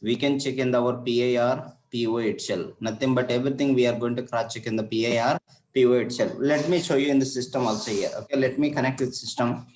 we can check in our PIR PO itself. Nothing but everything we are going to cross check in the PIR PO itself. Let me show you in the system also here. Okay, let me connect with system.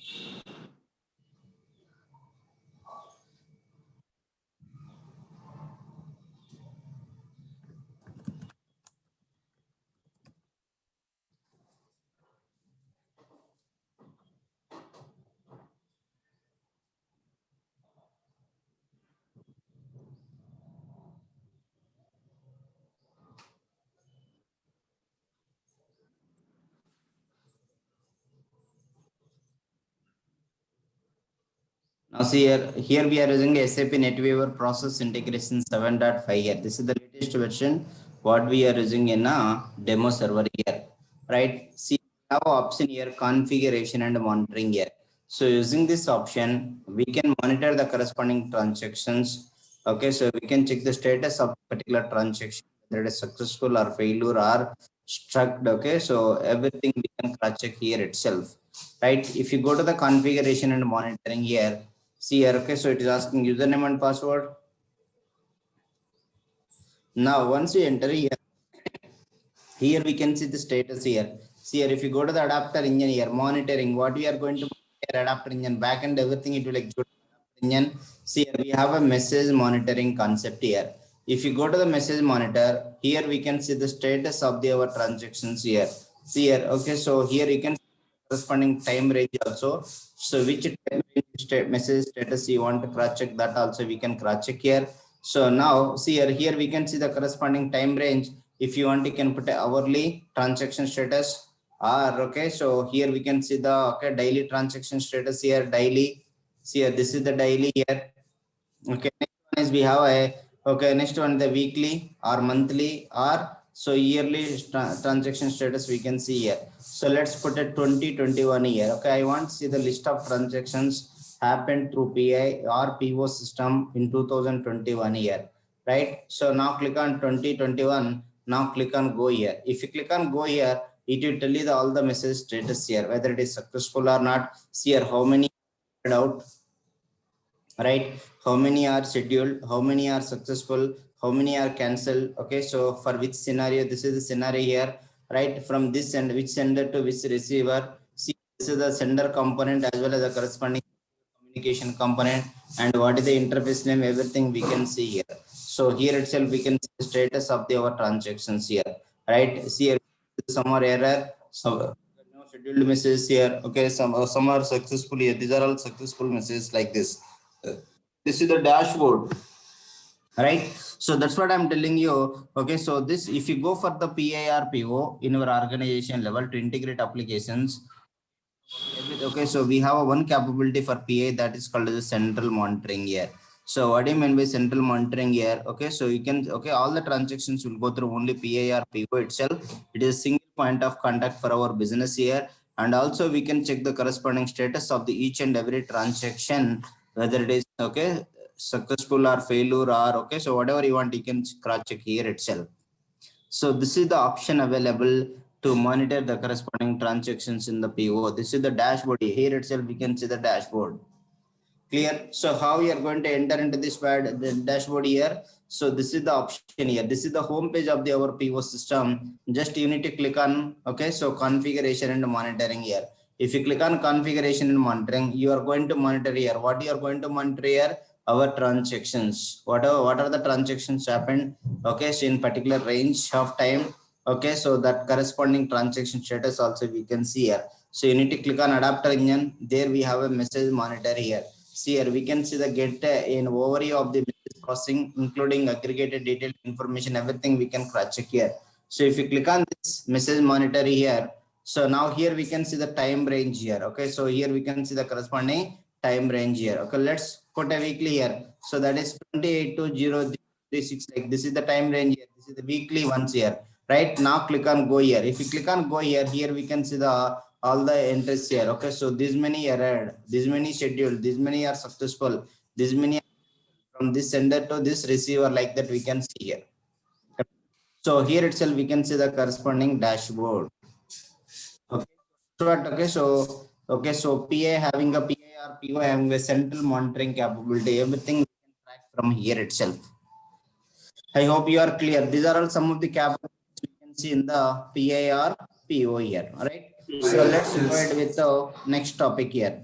Now see here we are using SAP NetWeaver Process Integration 7.5 here. This is the latest version what we are using in a demo server here, right? See, we have option here, configuration and monitoring here. So using this option, we can monitor the corresponding transactions. Okay, so we can check the status of particular transaction, whether it is successful or failure or struck. Okay, so everything we can cross check here itself, right? If you go to the configuration and monitoring here, see here, okay, so it is asking username and password. Now once you enter here we can see the status here. See here, if you go to the adapter engine here, monitoring, what we are going to monitor adapter engine, backend, everything it will execute engine. See here, we have a message monitoring concept here. If you go to the message monitor, here we can see the status of our transactions here. See here, okay, so here you can see corresponding time range also. So which time range message status you want to cross check, that also we can cross check here. So now see here we can see the corresponding time range. If you want, you can put a hourly transaction status, or okay, so here we can see the okay daily transaction status here, daily. See here, this is the daily here. Okay, next one is we have a okay, next one the weekly or monthly or so yearly transaction status we can see here. So let's put a 2021 here. Okay, I want to see the list of transactions happened through PI or PO system in 2021 here, right? So now click on 2021. Now click on go here. If you click on go here, it will tell you all the message status here, whether it is successful or not. See here how many out, right? How many are scheduled, how many are successful, how many are cancelled. Okay, so for which scenario, this is the scenario here, right? From this end, which sender to which receiver. See, this is the sender component as well as the corresponding communication component, and what is the interface name, everything we can see here. So here itself we can see the status of our transactions here, right? See here some are error, some no scheduled messages here. Okay, some are successful here. These are all successful messages like this. This is the dashboard, right? So that's what I'm telling you. Okay, so this, if you go for the PIRPO in our organization level to integrate applications, okay, so we have a one capability for PA, that is called as a central monitoring here. So what do you mean by central monitoring here? Okay, so you can, okay, all the transactions will go through only PIRPO itself. It is a single point of contact for our business here. And also we can check the corresponding status of the each and every transaction, whether it is okay successful or failure or okay, so whatever you want, you can cross check here itself. So this is the option available to monitor the corresponding transactions in the PO. This is the dashboard. Here itself we can see the dashboard. Clear? So how you are going to enter into this the dashboard here? So this is the option here. This is the home page of our PO system. Just you need to click on, okay, so configuration and monitoring here. If you click on configuration and monitoring, you are going to monitor here. What you are going to monitor here? Our transactions. What are the transactions happened? Okay, so in particular range of time. Okay, so that corresponding transaction status also we can see here. So you need to click on adapter engine. There we have a message monitor here. See here we can see the get an overview of the message processing, including aggregated detailed information, everything we can cross check here. So if you click on this message monitor here, so now here we can see the time range here. Okay, so here we can see the corresponding time range here. Okay, let's put a weekly here. So that is 28 to 036. Like this is the time range here. This is the weekly ones here. Right now, click on go here. If you click on go here, here we can see the all the entries here. Okay, so this many error, this many scheduled, this many are successful, this many from this sender to this receiver, like that we can see here. So here itself we can see the corresponding dashboard. Okay, so PA having a PA or PO having a central monitoring capability, everything we can track from here itself. I hope you are clear. These are all some of the capabilities we can see in the PIR PO here. All right. So let's go ahead with the next topic here.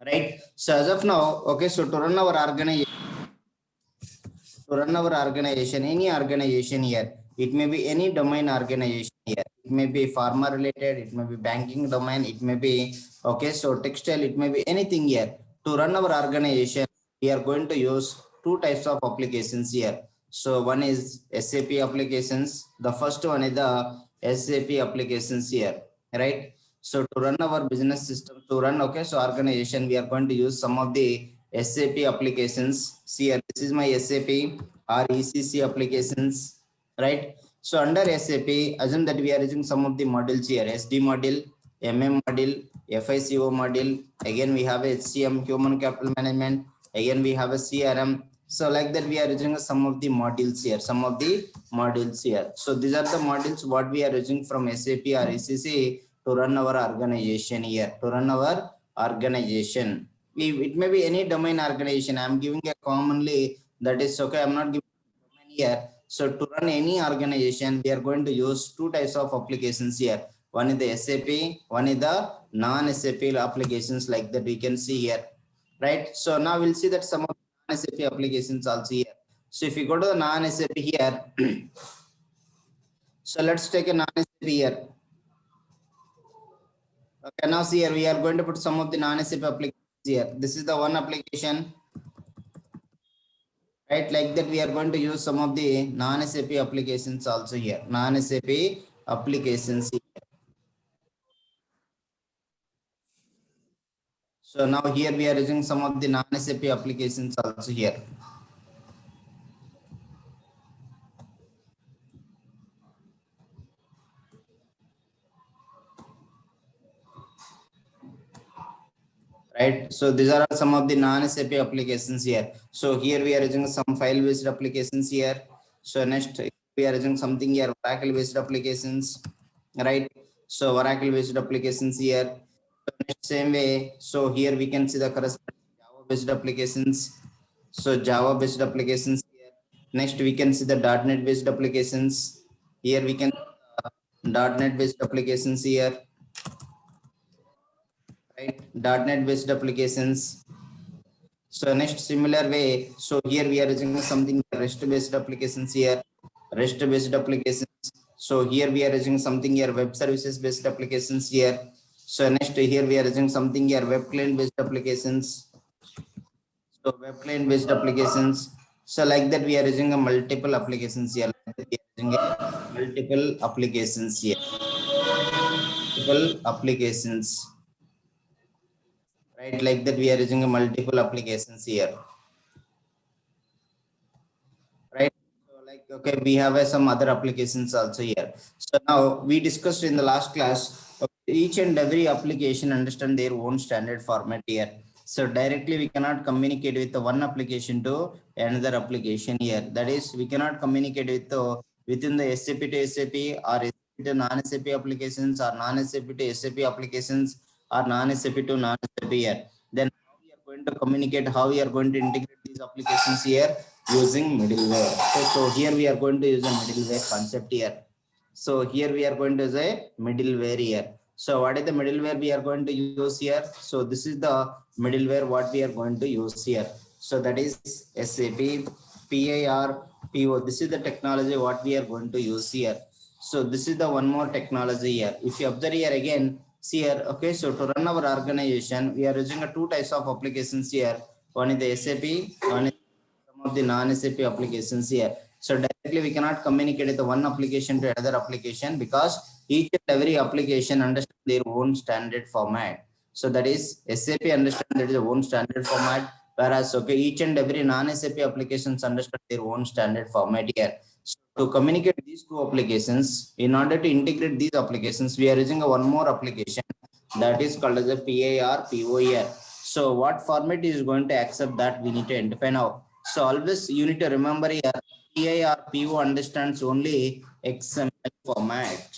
Right. So as of now, okay. So to run our organization, any organization here, it may be any domain organization here. It may be pharma related, it may be banking domain, it may be okay. So textile, it may be anything here. To run our organization, we are going to use two types of applications here. So one is SAP applications. The first one is the SAP applications here, right? So to run our business system, to run okay, so organization, we are going to use some of the SAP applications. See here, this is my SAP or ECC applications, right? So under SAP, assume that we are using some of the modules here: SD module, MM module, FICO module. Again, we have HCM, human capital management. Again, we have a CRM. So like that, we are using some of the modules here. Some of the modules here. So these are the modules what we are using from SAP or ECC to run our organization here. To run our organization. It may be any domain organization. I'm giving a commonly, that is okay. I'm not giving domain here. So to run any organization, we are going to use two types of applications here. One is the SAP, one is the non-SAP applications, like that we can see here, right? So now we'll see that some of the non-SAP applications also here. So if you go to the non-SAP here, so let's take a non-SAP here. Okay, now see here, we are going to put some of the non-SAP applications here. This is the one application, right? Like that, we are going to use some of the non-SAP applications also here. Non-SAP applications here. So now here we are using some of the non-SAP applications also here. Right. So these are some of the non-SAP applications here. So here we are using some file-based applications here. So next we are using something here, Oracle-based applications, right? So Oracle-based applications here. So next same way. So here we can see the corresponding Java-based applications. So Java-based applications here. Next we can see the .NET-based applications. Here we can .NET-based applications here, right? .NET based applications. So next similar way, so here we are using something REST based applications here, REST based applications. So here we are using something here, web services based applications here. So next here we are using something here, web client based applications. So web client based applications. So like that we are using a multiple applications here. Like that we are using a multiple applications here. Multiple applications. Right, like that we are using a multiple applications here, right? So like okay, we have some other applications also here. So now we discussed in the last class, okay, each and every application understand their own standard format here. So directly we cannot communicate with the one application to another application here. That is, we cannot communicate with the within the SAP to SAP, or SAP to non-SAP applications, or non-SAP to SAP applications, or non-SAP to non-SAP here. Then how we are going to communicate, how we are going to integrate these applications here using middleware. So here we are going to use a middleware concept here. So here we are going to use a middleware here. So what is the middleware we are going to use here? So this is the middleware what we are going to use here. So that is SAP PIR PO. This is the technology what we are going to use here. So this is the one more technology here. If you observe here again, see here, okay, so to run our organization, we are using a two types of applications here. One is the SAP, one is some of the non-SAP applications here. So directly we cannot communicate with the one application to another application, because each and every application understands their own standard format. So that is SAP understands that is their own standard format, whereas okay, each and every non-SAP applications understand their own standard format here. So to communicate these two applications, in order to integrate these applications, we are using a one more application that is called as a PIR POER. So what format is going to accept, that we need to identify now. So always you need to remember here, PIR PO understands only XML format,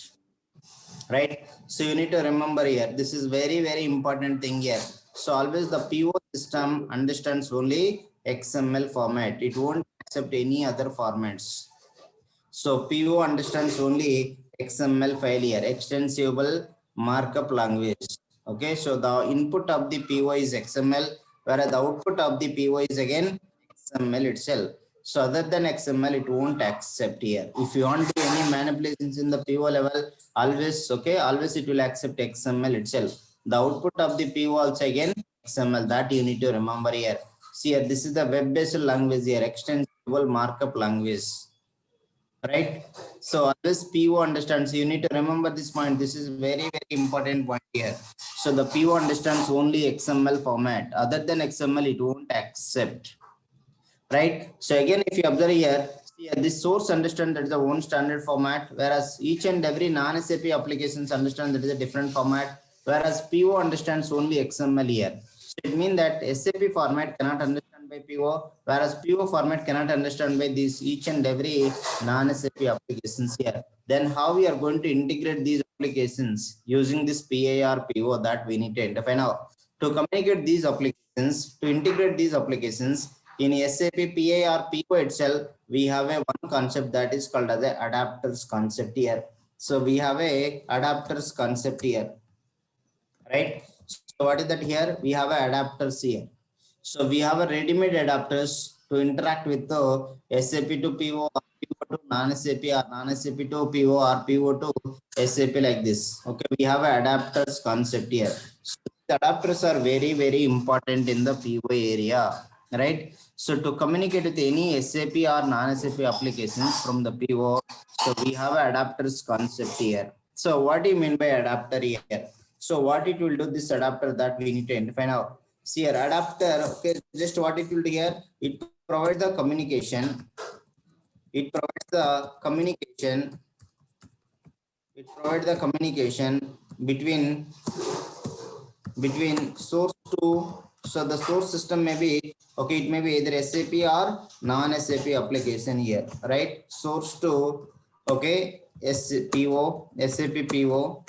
right? So you need to remember here, this is very important thing here. So always the PO system understands only XML format. It won't accept any other formats. So PO understands only XML file here, extensible markup language. Okay, so the input of the PO is XML, whereas the output of the PO is again XML itself. So other than XML, it won't accept here. If you want to do any manipulations in the PO level, always always it will accept XML itself. The output of the PO also again XML. That you need to remember here. See here, this is the web-based language here, extensible markup language, right? So always PO understands. You need to remember this point. This is very important point here. So the PO understands only XML format. Other than XML, it won't accept, right? So again, if you observe here, see, this source understand that is the own standard format, whereas each and every non-SAP applications understand that is a different format, whereas PO understands only XML here. So it means that SAP format cannot understand by PO, whereas PO format cannot understand by these each and every non-SAP applications here. Then how we are going to integrate these applications using this PAR PO, that we need to identify now. To communicate these applications, to integrate these applications, in SAP PAR PO itself, we have a one concept that is called as a adapters concept here. So we have a adapters concept here, right? So what is that here? We have a adapters here. So we have a ready-made adapters to interact with the SAP to PO, or PO to non-SAP, or non-SAP to PO, or PO to SAP, like this. Okay, we have a adapters concept here. So the adapters are very important in the PO area, right? So to communicate with any SAP or non-SAP applications from the PO, so we have a adapters concept here. So what do you mean by adapter here? So what it will do, this adapter, that we need to identify now. See here, adapter, okay, just what it will do here, it provides the communication. It provides the communication. It provides the communication between source to, so the source system may be, okay, it may be either SAP or non-SAP application here, right? Source to, okay, SPO, SAP PO,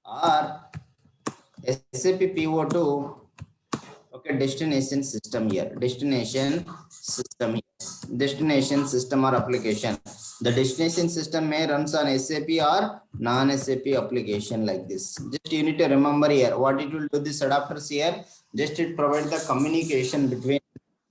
or SAP PO to, okay, destination system here, destination system or application. The destination system may runs on SAP or non-SAP application, like this. Just you need to remember here what it will do, this adapters here. Just it provide the communication between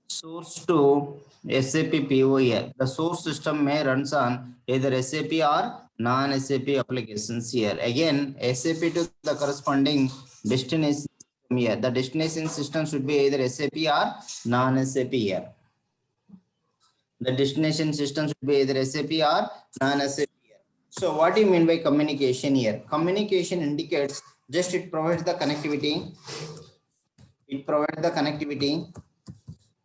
source to SAP PO here. The source system may runs on either SAP or non-SAP applications here. Again, SAP to the corresponding destination system here. The destination system should be either SAP or non-SAP here. The destination system should be either SAP or non-SAP here. So what do you mean by communication here? Communication indicates, just it provides the connectivity. It provides the connectivity,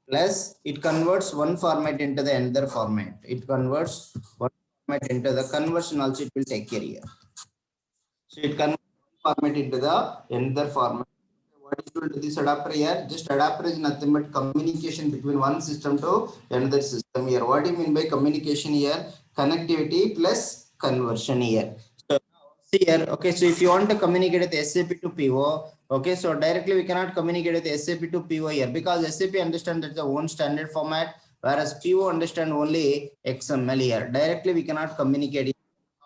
plus it converts one format into the another format. It converts one format into the conversion also, it will take care here. So it converts one format into the another format. What is going to this adapter here? Just adapter is nothing but communication between one system to another system here. What do you mean by communication here? Connectivity plus conversion here. So see here, okay, so if you want to communicate with SAP to PO, okay, so directly we cannot communicate with SAP to PO here, because SAP understand that the own standard format, whereas PO understand only XML here. Directly we cannot communicate.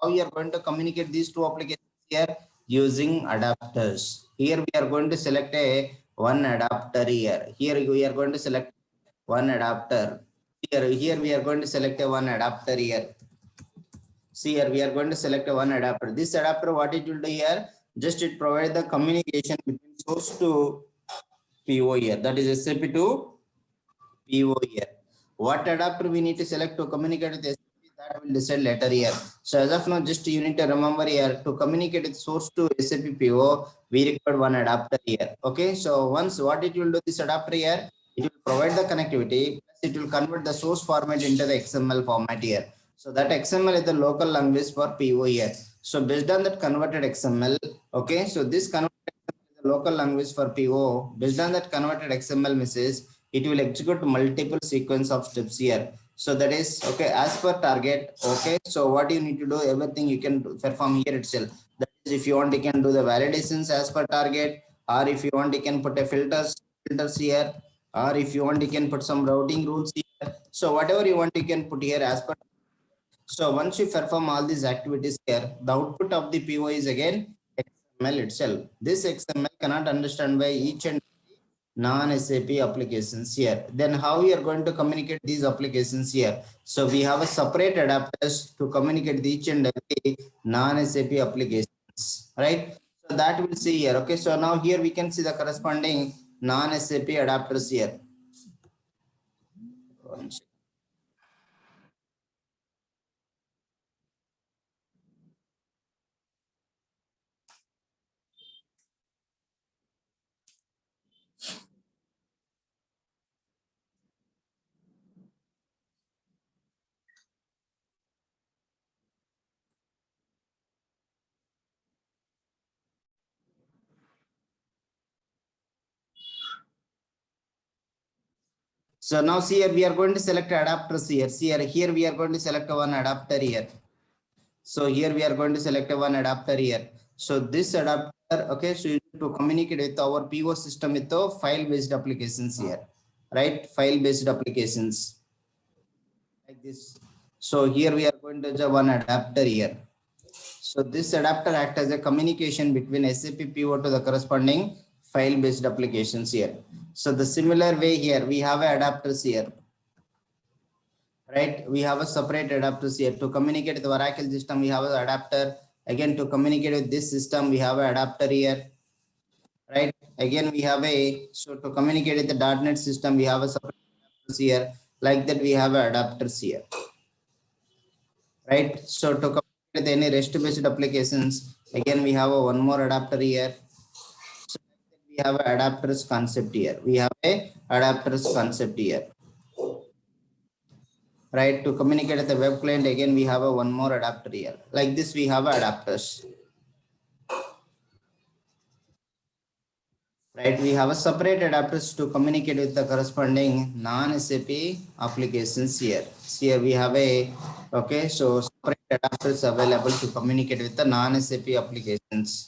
How you are going to communicate these two applications here? Using adapters. Here we are going to select a one adapter here. Here we are going to select one adapter. Here we are going to select a one adapter here. See here, we are going to select a one adapter. This adapter, what it will do here? Just it provide the communication between source to PO here. That is SAP to PO here. What adapter we need to select to communicate with SAP, that will decide later here. So as of now, just you need to remember here, to communicate with source to SAP PO, we require one adapter here. Okay, so once what it will do, this adapter here, it will provide the connectivity, it will convert the source format into the XML format here. So that XML is the local language for PO here. So based on that converted XML, okay, so this converted XML is the local language for PO. Based on that converted XML message, it will execute multiple sequence of steps here. So that is, okay, as per target. Okay, so what you need to do, everything you can perform here itself. That is, if you want, you can do the validations as per target, or if you want, you can put a filters here. or if you want, you can put some routing rules here. So whatever you want, you can put here as per. So once you perform all these activities here, the output of the PO is again XML itself. This XML cannot understand by each and non-SAP applications here. Then how we are going to communicate these applications here? So we have a separate adapters to communicate each and every non-SAP applications, right? So that we'll see here. Okay, so now here we can see the corresponding non-SAP adapters here. So now see here we are going to select adapters here. See here we are going to select one adapter here. So here we are going to select one adapter here. So this adapter, okay, so you need to communicate with our PO system with the file-based applications here, right? File-based applications like this. So here we are going to have one adapter here. So this adapter acts as a communication between SAP PO to the corresponding file-based applications here. So the similar way here, we have adapters here, right? We have a separate adapters here to communicate with the Oracle system. We have an adapter. Again, to communicate with this system, we have an adapter here, right? Again, we have a, so to communicate with the .NET system, we have a separate adapters here. Like that, we have adapters here, right? So to communicate with any REST-based applications, again, we have a one more adapter here. So we have a adapters concept here. We have a adapters concept here, right? To communicate with the web client, again, we have a one more adapter here. Like this, we have adapters. Right, we have a separate adapters to communicate with the corresponding non-SAP applications here. Here we have a, okay, so separate adapters available to communicate with the non-SAP applications.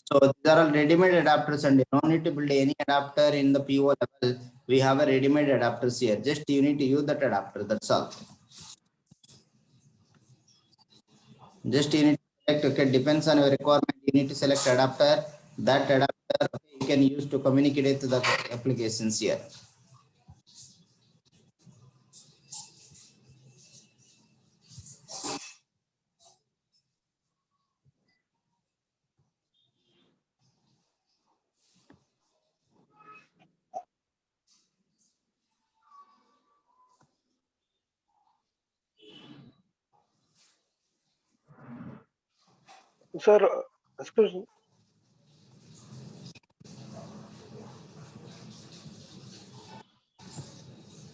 So these are all ready-made adapters and you don't need to build any adapter in the PO level. We have a ready-made adapters here. Just you need to use that adapter, that's all. Just you need to select, okay, depends on your requirement. You need to select adapter. That adapter, okay, you can use to communicate to the applications here. Sir, excuse me.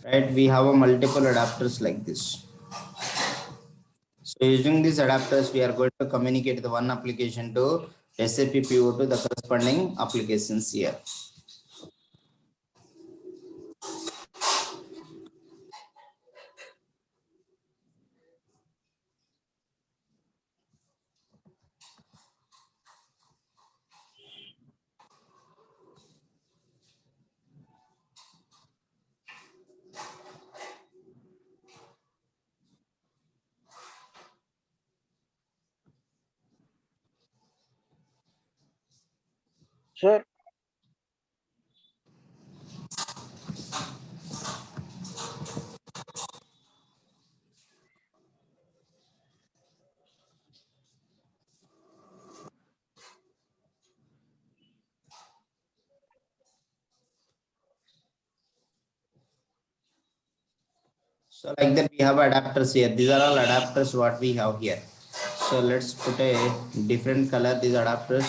Right, we have a multiple adapters like this. So using these adapters, we are going to communicate the one application to SAP PO to the corresponding applications here. Sir, So like that, we have adapters here. These are all adapters what we have here. So let's put a different color these adapters.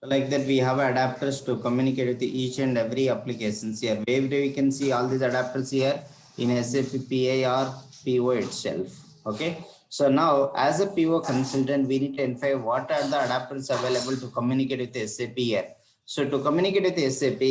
like that we have adapters to communicate with each and every applications here. Where we can see all these adapters here in SAP PA or PO itself. Okay. So now as a PO consultant, we need to identify what are the adapters available to communicate with SAP here. So to communicate with SAP,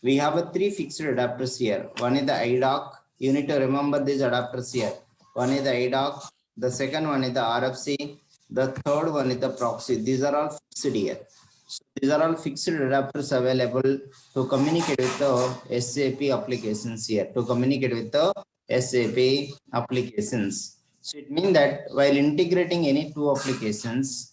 we have a three fixed adapters here. One is the IDOC. You need to remember these adapters here. One is the IDOC. The second one is the RFC. The third one is the proxy. These are all fixed here. So these are all fixed adapters available to communicate with the SAP applications here. To communicate with the SAP applications. So it means that while integrating any two applications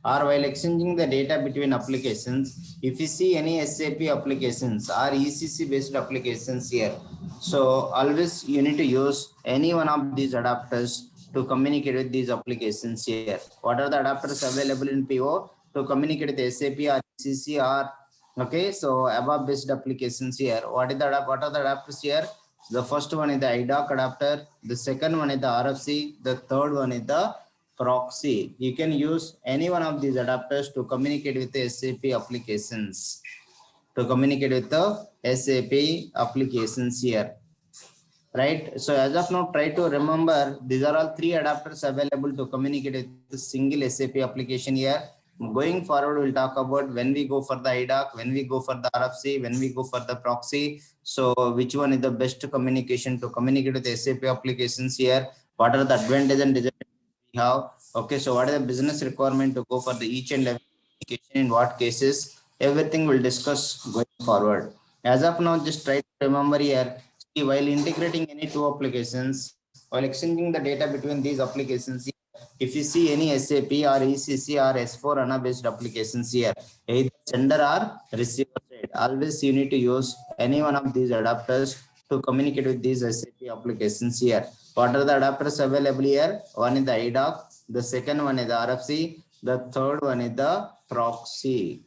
or while exchanging the data between applications, if you see any SAP applications or ECC based applications here, so always you need to use any one of these adapters to communicate with these applications here. What are the adapters available in PO to communicate with SAP or ECC or okay? So above based applications here, what are the adapters here? The first one is the IDOC adapter, the second one is the RFC, the third one is the proxy. You can use any one of these adapters to communicate with the SAP applications. To communicate with the SAP applications here. Right. So as of now, try to remember these are all three adapters available to communicate with the single SAP application here. Going forward, we'll talk about when we go for the IDOC, when we go for the RFC, when we go for the proxy. So which one is the best communication to communicate with SAP applications here? What are the advantages and disadvantages we have? Okay, so what is the business requirement to go for the each and every application in what cases? Everything we'll discuss going forward. As of now, just try to remember here. See, while integrating any two applications, while exchanging the data between these applications, if you see any SAP or ECC or S4 HANA based applications here, either sender or receiver side, always you need to use any one of these adapters to communicate with these SAP applications here. What are the adapters available here? One is the IDOC, the second one is the RFC, the third one is the proxy.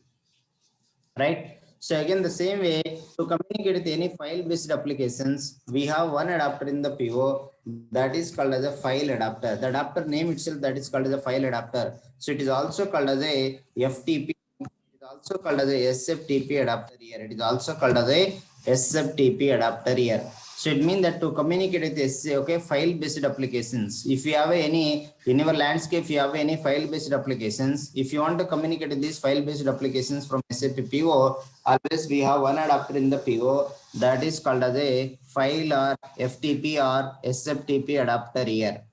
Right. So again, the same way to communicate with any file-based applications, we have one adapter in the PO that is called as a file adapter. The adapter name itself that is called as a file adapter. So it is also called as a FTP. It is also called as a SFTP adapter here. It is also called as a SFTP adapter here. So it means that to communicate with okay, file-based applications. If you have any in your landscape, you have any file-based applications. If you want to communicate with these file-based applications from SAP PO, always we have one adapter in the PO that is called as a file or FTP or SFTP adapter here.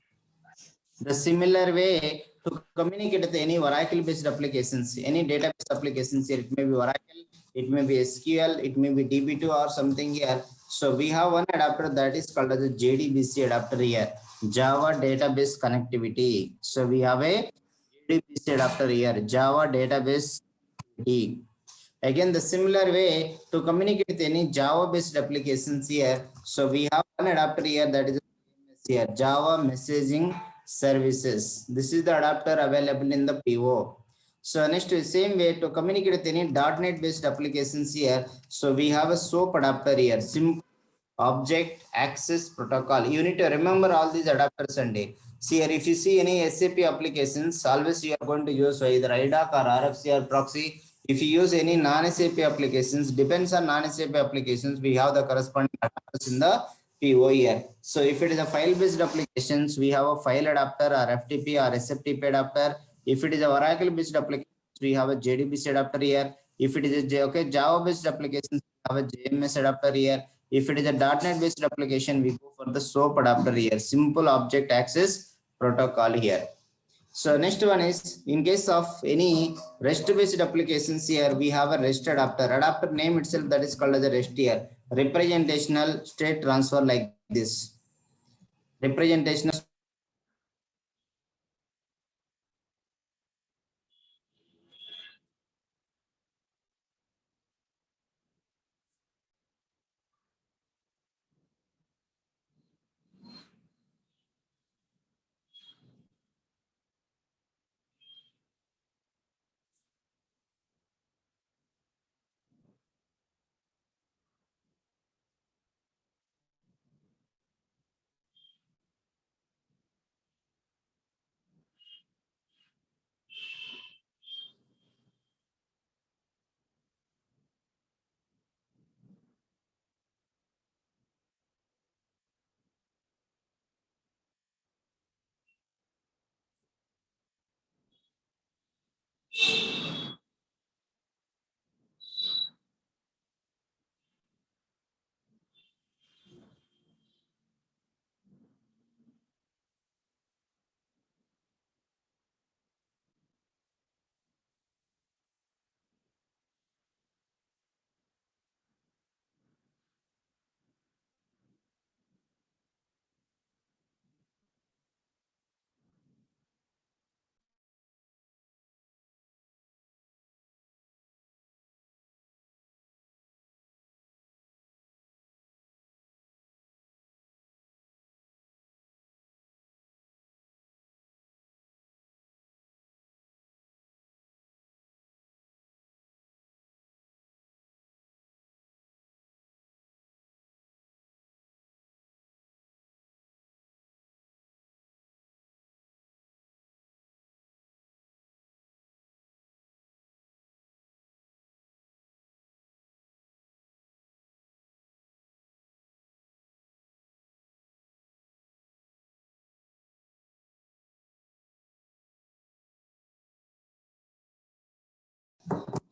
The similar way to communicate with any Oracle-based applications, any database applications here, it may be Oracle, it may be SQL, it may be DB2 or something here. So we have one adapter that is called as a JDBC adapter here, Java Database Connectivity. So we have a JDBC adapter here, Java Database Connectivity. Again, the similar way to communicate with any Java-based applications here. So we have one adapter here that is here, Java Messaging Services. This is the adapter available in the PO. So next, same way to communicate with any .NET based applications here. So we have a SOAP adapter here, simple object access protocol. You need to remember all these adapters and see here, if you see any SAP applications, always you are going to use either IDOC or RFC or proxy. If you use any non-SAP applications, depends on non-SAP applications, we have the corresponding adapters in the PO here. So if it is a file-based applications, we have a file adapter or FTP or SFTP adapter. If it is a Oracle-based application, we have a JDBC adapter here. If it is a okay, Java-based applications, we have a JMS adapter here. If it is a .NET based application, we go for the SOAP adapter here, simple object access protocol here. So next one is in case of any REST based applications here, we have a REST adapter. Adapter name itself that is called as a REST here. Representational state transfer like this. Representational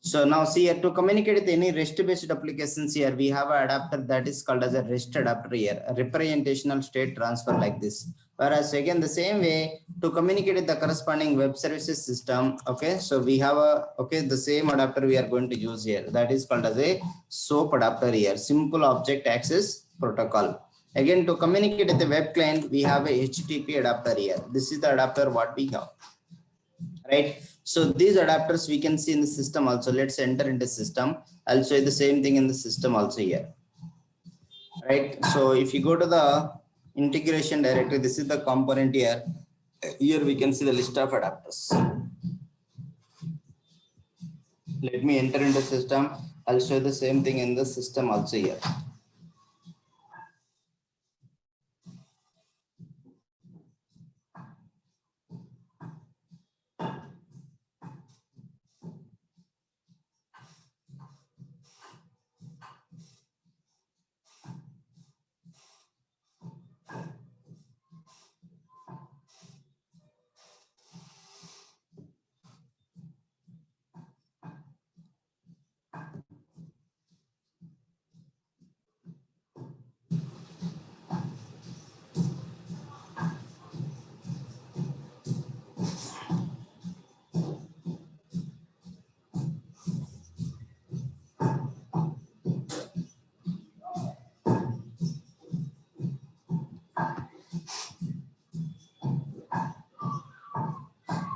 So now see here, to communicate with any REST-based applications here, we have an adapter that is called as a REST adapter here, a representational state transfer like this. Whereas again, the same way to communicate with the corresponding web services system. Okay, so we have the same adapter we are going to use here. That is called as a SOAP adapter here, Simple Object Access Protocol. Again, to communicate with the web client, we have a HTTP adapter here. This is the adapter what we have. Right, so these adapters we can see in the system also. Let's enter into system. I'll show you the same thing in the system also here. Right, so if you go to the integration directory, this is the component here. Here we can see the list of adapters. Let me enter into system. I'll show you the same thing in the system also here.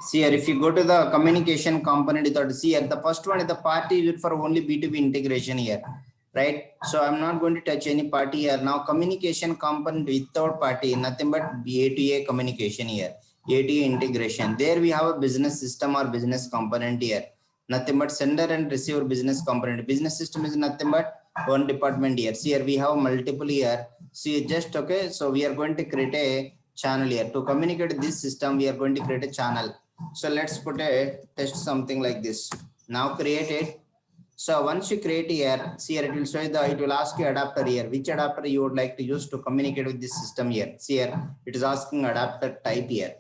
See here, if you go to the communication component, see here, the first one is the party is for only B2B integration here, right? So I'm not going to touch any party here. Now communication component without party, nothing but A2A communication here, A2A integration. There we have a business system or business component here. Nothing but sender and receiver business component. Business system is nothing but one department here. See here, we have multiple here. See just okay. So we are going to create a channel here. To communicate this system, we are going to create a channel. So let's put a test something like this. Now create it. So once you create here, see here, it will show you it will ask you adapter here. Which adapter you would like to use to communicate with this system here. See here, it is asking adapter type here.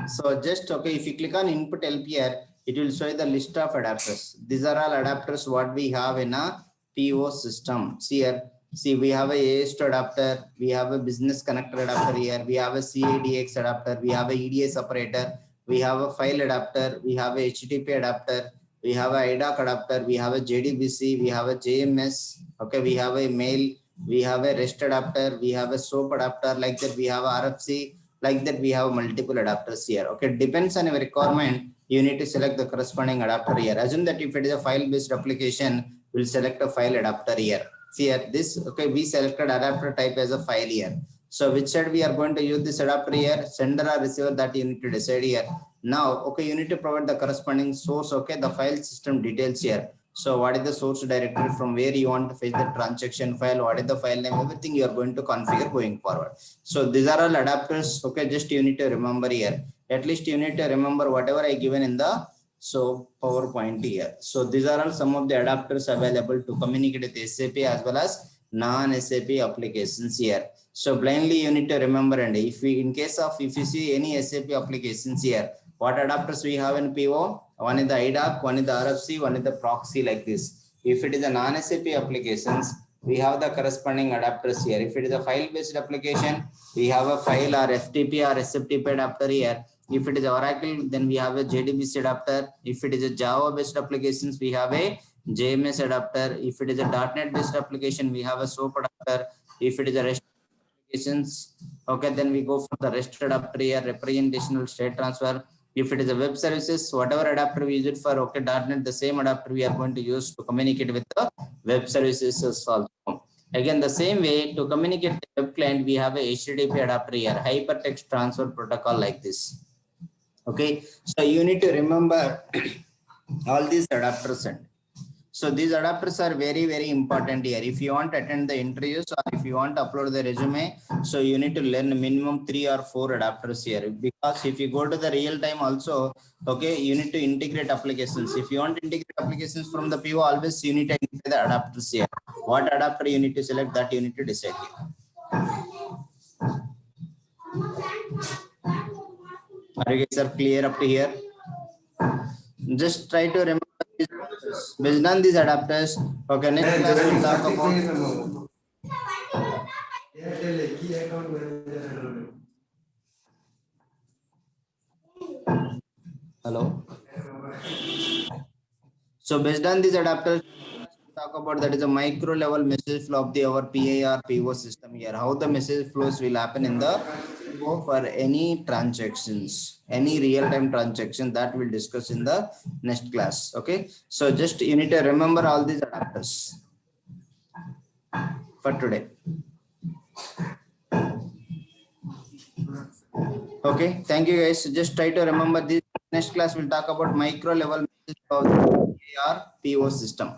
So just okay, if you click on input help here, it will show you the list of adapters. These are all adapters what we have in a PO system. See here, see we have a AS adapter, we have a business connector adapter here, we have a CADX adapter, we have a EDS operator, we have a file adapter, we have a HTTP adapter, we have a IDOC adapter, we have a JDBC, we have a JMS, okay, we have a mail, we have a REST adapter, we have a SOAP adapter, like that we have RFC, like that we have multiple adapters here. Okay, depends on your requirement, you need to select the corresponding adapter here. Assume that if it is a file based application, we'll select a file adapter here. See here, this, okay, we selected adapter type as a file here. So which side we are going to use this adapter here, sender or receiver, that you need to decide here. Now, okay, you need to provide the corresponding source, okay, the file system details here. So what is the source directory from where you want to fetch the transaction file, what is the file name, everything you are going to configure going forward. So these are all adapters, okay, just you need to remember here. At least you need to remember whatever I given in the PowerPoint here. So these are all some of the adapters available to communicate with SAP as well as non-SAP applications here. So blindly you need to remember, and if you see any SAP applications here, what adapters we have in PO? One is the IDOC, one is the RFC, one is the proxy like this. If it is a non-SAP applications, we have the corresponding adapters here. If it is a file-based application, we have a file or FTP or SFTP adapter here. If it is Oracle, then we have a JDBC adapter. If it is a Java-based applications, we have a JMS adapter. If it is a .NET-based application, we have a SOAP adapter. If it is a REST applications, okay, then we go for the REST adapter here, representational state transfer. If it is a web services, whatever adapter we use it for, okay, .NET, the same adapter we are going to use to communicate with the web services also. Again, the same way to communicate with the web client, we have a HTTP adapter here, hypertext transfer protocol like this. Okay, so you need to remember all these adapters. And so these adapters are very, very important here. If you want to attend the interviews or if you want to upload the resume, so you need to learn minimum 3 or 4 adapters here. Because if you go to the real time also, okay, you need to integrate applications. If you want to integrate applications from the PO, always you need to integrate the adapters here. What adapter you need to select, that you need to decide here. Are you guys are clear up to here? Just try to remember these adapters. Based on these adapters, okay, next class we'll talk about. Hello. So based on these adapters, we'll talk about that is a micro level message flow of the our PIR PO system here. How the message flows will happen in the PO for any transactions, any real-time transaction, that we'll discuss in the next class. Okay. So just you need to remember all these adapters for today. Okay, thank you guys. Just try to remember this. Next class we'll talk about micro level message of the PO system.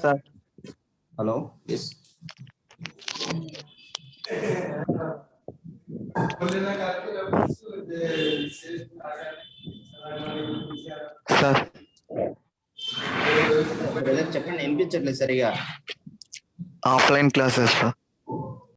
Sir. Hello. Yes. Sir. Brother, చెప్పండి వినిపించట్లేదు సరిగా. Offline classes, sir.